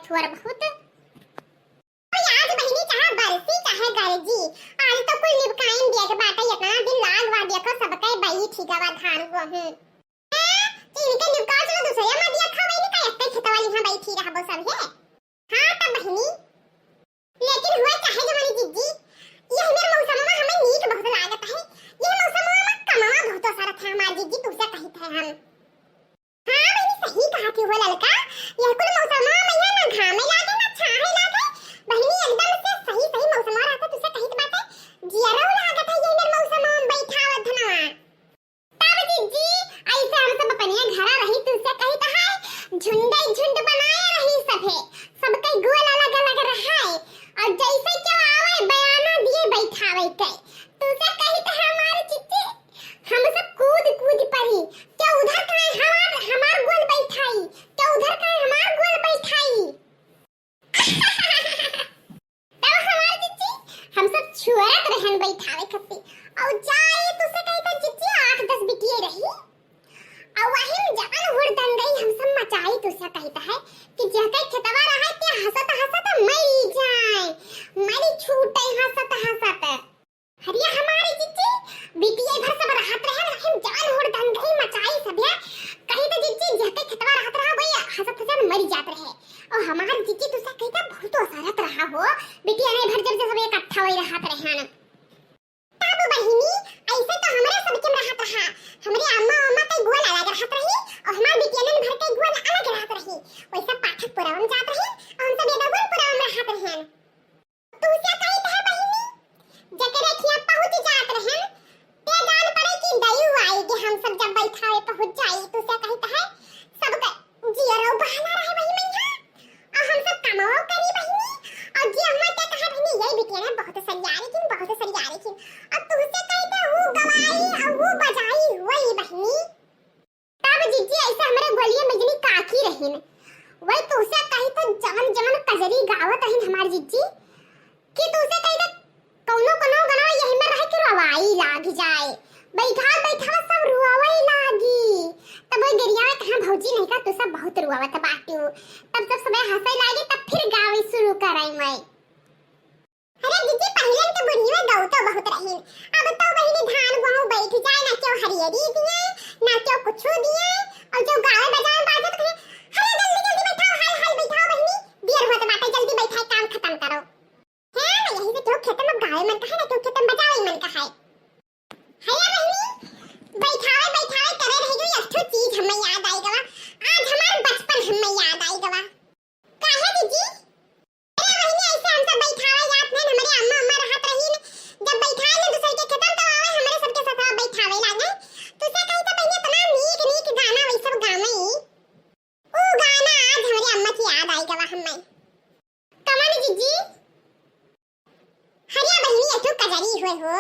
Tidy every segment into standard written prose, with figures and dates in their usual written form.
थोड़ा बहुत। आज बहिनी चाहे बरसी चाहे गरजी, आज तो कुल निपकाइन दिया के बाटा इतना दिन लाग वा दिया को सब कई बई ठीकवा धान गहूं इनके निपका चलो दूसरे में दिया खावे नहीं का एकई खेत वाली हां बैठी रहबो सब है। हां त बहिनी लेकिन हुआ चाहे जमानी जीजी ये मेरे मौसम में हमें नीक बहुत लागत है। ये मौसम में कमावा बहुत सारा था हमार जीजी तुसे कही थे हम। हां बहिनी सही कहा थी वो लड़का, ये कुल मौसम में मैया ना घामे लागे ना छाहे लागे बहिनी एकदम से सही सही मौसम आ रहा तुसे कही बात है जियरो लागत है ये मेरे मौसम में बैठावत धनवा। तब जीजी ऐसे हम सब अपने घर रही तुसे कही त है झुंड बनाए रही सभे सबके गोल अलग अलग रहा है और जैसे क्या आवे बयाना दिए बैठावे के तुसे कही त हमारे चिट्ठी हम सब कूद पड़ी क्या उधर कहां हमार गोल बैठाई क्या उधर कहां हमार गोल बैठाई तब हमारे चिट्ठी हम सब छुआत रहन बैठावे खत्ती और जाए तुसे कही त चिट्ठी 8-10 बिटिए रही और वही जान हुड़ दन गई हम सब मचाई तुसे कहता है कि जके खेतवा रहा ते हंसत मरी जाए मरी छूटे हंसत हरिया हमारी चिट्ठी बिटिए भर सब राहत रहे हम जान हुड़ दन गई मचाई सबया कही तो चिट्ठी जके खेतवा रहत रहा भैया हंसत मरी जात रहे और हमारी चिट्ठी तुसे कहता बहुत असरत रहा हो बिटिया ने भर जब सब इकट्ठा होई रहत रहे न। तब बहिनी ऐसे तो हमारे सबके में रहत रहा हमरे अम्मा कई गोल अलग रहत रही और हमार बिटिया ने भर कई गोल अलग रहत रही वैसा पाठक पुरावन जात रही और हम सब ये गोल पुरावन रहत रहे। तू क्या कहत है बहिनी जकरे खिया पहुंच जात रहे ते जान पड़े कि दयु आई कि हम सब जब बैठावे पहुंच जाई तू क्या कहत है सबका जियरो बहाना रहे वही मैया और हम सब कमाओ करी बहिनी और जी हम ते कहा बहिनी यही बिटिया ने बहुत सरियारी की अब तुझसे कहते हूँ गवाई और वो बजाई वही बहनी। तब जीजी ऐसे हमारे गोलियां बिजली काकी रहीन वही तुझसे कही तो जमन कजरी गावत रहीन हमार जीजी कि तुझसे कही तो कोनो गनो यही में रह के रवाई लाग जाए बैठा सब रुआवई लागी तब वो गरिया में कहां भौजी नहीं का तू सब बहुत रुआवत बाटू तब जब समय हंसई लागी तब फिर गावे शुरू कराई मैं। अरे दीदी पहले तो बुढ़ी में गौ तो बहुत रही अब तो बहिनी धान गहूं बैठ जाए ना क्यों हरियरी दिए ना क्यों कुछ दिए और जो गावे बजाए बाजत करे अरे जल्दी बैठाओ हाल बैठाओ बहिनी देर होत बाटे जल्दी बैठाए काम खत्म करो है मैं यही से क्यों खेत में गावे मन कहे ना क्यों खेत में बजावे मन कहे है बहिनी बैठावे करे रही जो एक चीज हमें याद आई गवा आज हमार बचपन हमें याद आई गवा काहे दीदी हो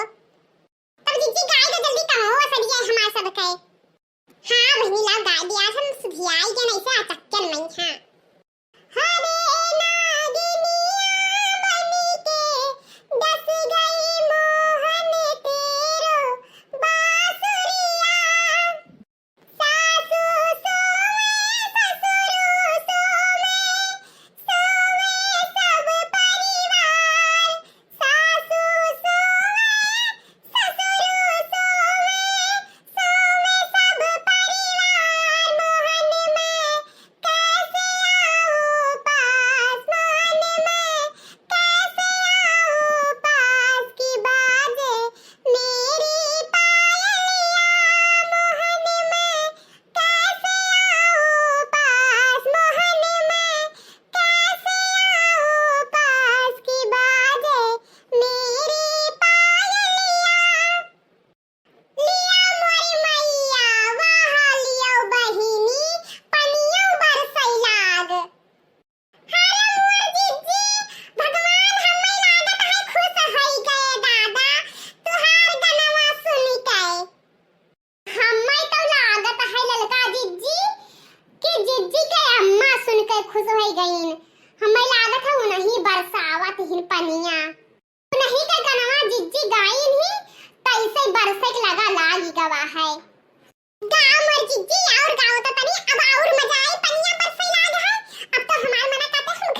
तब जीजी गाय तो जल्दी कहो सरिया हमार सब कहे। हां बहनी ला गाय दिया हम सुधियाई के नहीं से अचक्कन नहीं हां हरे नागिनिया बनी के दस गई मोहन तेरो बासुरिया सासू सोवे ससुर सोवे सब परिवार सासू खुश हो गईन हमें लागत है नहीं बरसावत हिन पनिया नहीं के गनवा जिज्जी गाइन ही तैसे बरसे लगा लागी गवा है गाँव मर जिज्जी और गाँव तो तनी अब और मजा आई पनिया बरसे लाग है अब तो हमार मना कहते हम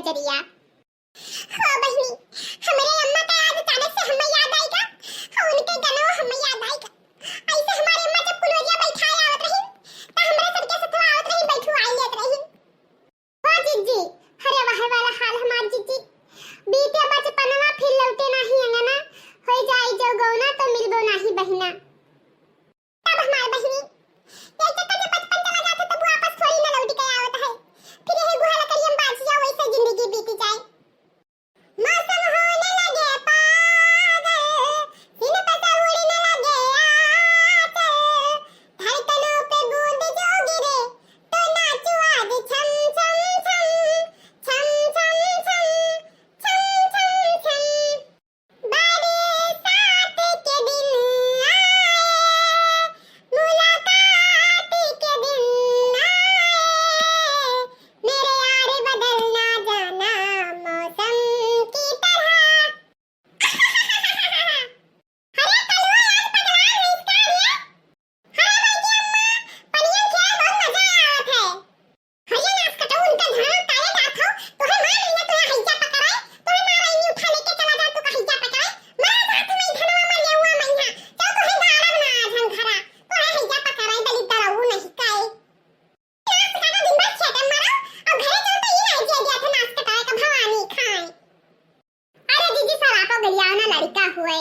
बजरिया। हाँ बहनी, हमारे अम्मा का याद अचानक से हमें याद आएगा और उनके गनवा हमें याद आएगा। ऐसे हमारे अम्मा जब कुलोरिया बैठाए आवत रही त हमरा सबके साथ आवत रही बैठू आई लेत रही। हां जीजी, हरे वाह वाला हाल हमार जीजी। बीते बचपनवा फिर लौटे नाही अंगना, हो जाई जो गौना तो मिलबो नाही बहिना। तब हमार बहनी ये जब बचपन चला जाता तब वापस थोड़ी ना लौट के आवत है। फिर यही गुहाला करियम बाजिया वैसे जिंदगी बीती जाए। मौसम होने लगे पागल, सिन पे से उड़ने लगे आंचल, धड़कनों पे बूंद जो गिरे तो नाचो आज छम छम छम, छम छम छम, छम छम छम। बरसात के दिन आए, मुलाकात के दिन आए, मेरे यार बदल ना जाना मौसम की तरह। अरे कलवा आज पगला है इसका ये। हाँ भाई की अम्मा, पनियन खेल बहुत मजा आवत है। हरिया नाच कटो उनका धड़ा काले जात हो, तोहे मार लिया तोहे हैजा पकड़ाए, तोहे मार इनी उठा लेके चला जा तू हैजा पकड़ाए। मार जात में धनवा में लेउआ मैया, चल तोहे गाड़ब ना आजन खरा, तोहे हैजा पकड़ाए दलित दरऊ नहीं काए। नाच कटो दिन भर खेते मरो और घरे चल तो ये आइडिया दिया था नाच कटाए का भवानी खाए। अरे दीदी सरापो गलियाओ ना लड़का हुए।